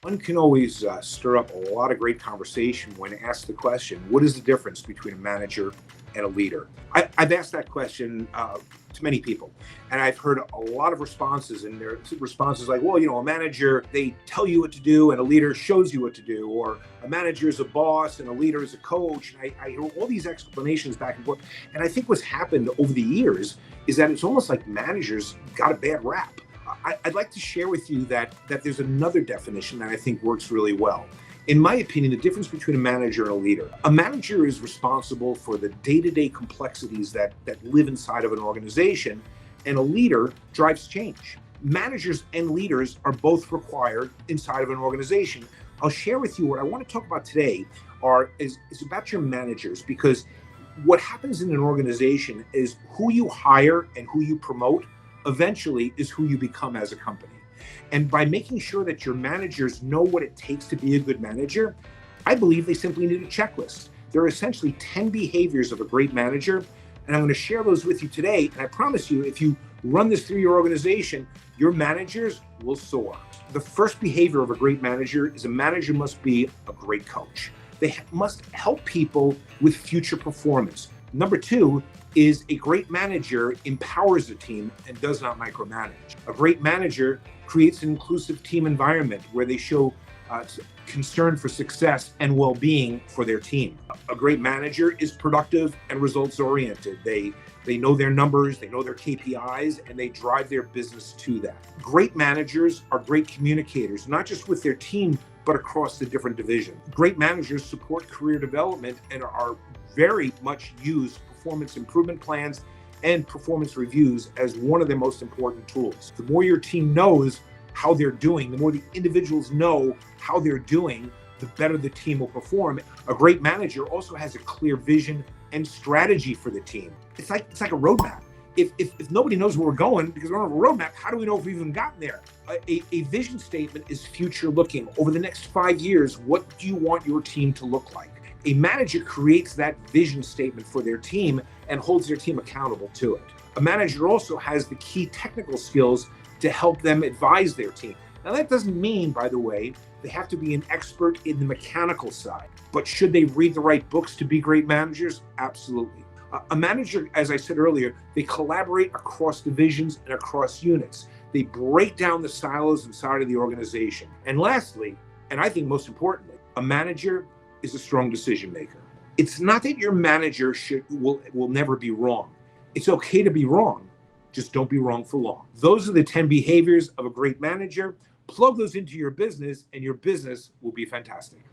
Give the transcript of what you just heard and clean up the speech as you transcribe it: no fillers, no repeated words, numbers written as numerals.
One can always stir up a lot of great conversation when asked the question, what is the difference between a manager and a leader? I've asked that question to many people, and I've heard a lot of responses, and their responses like, well, a manager, they tell you what to do, and a leader shows you what to do, or a manager is a boss, and a leader is a coach. And I hear all these explanations back and forth. And I think what's happened over the years is that it's almost like managers got a bad rap. I'd like to share with you that there's another definition that I think works really well. In my opinion, the difference between a manager and a leader. A manager is responsible for the day-to-day complexities that live inside of an organization, and a leader drives change. Managers and leaders are both required inside of an organization. I'll share with you what I want to talk about today is about your managers, because what happens in an organization is who you hire and who you promote eventually is who you become as a company. And by making sure that your managers know what it takes to be a good manager, I believe they simply need a checklist. There are essentially 10 behaviors of a great manager, and I'm going to share those with you today. And I promise you, if you run this through your organization, your managers will soar. The first behavior of a great manager is a manager must be a great coach. They must help people with future performance. Number two is a great manager empowers the team and does not micromanage. A great manager creates an inclusive team environment where they show concern for success and well-being for their team. A great manager is productive and results-oriented. They know their numbers, they know their KPIs, and they drive their business to that. Great managers are great communicators, not just with their team, but across the different divisions. Great managers support career development and are very much use performance improvement plans and performance reviews as one of their most important tools. The more your team knows how they're doing, the more the individuals know how they're doing, the better the team will perform. A great manager also has a clear vision and strategy for the team. It's like a roadmap. If nobody knows where we're going because we don't have a roadmap, how do we know if we've even gotten there? A vision statement is future looking. Over the next 5 years, what do you want your team to look like? A manager creates that vision statement for their team and holds their team accountable to it. A manager also has the key technical skills to help them advise their team. Now, that doesn't mean, by the way, they have to be an expert in the mechanical side. But should they read the right books to be great managers? Absolutely. A manager, as I said earlier, they collaborate across divisions and across units. They break down the silos inside of the organization. And lastly, and I think most importantly, a manager is a strong decision maker. It's not that your manager will never be wrong. It's okay to be wrong. Just don't be wrong for long. Those are the 10 behaviors of a great manager. Plug those into your business and your business will be fantastic.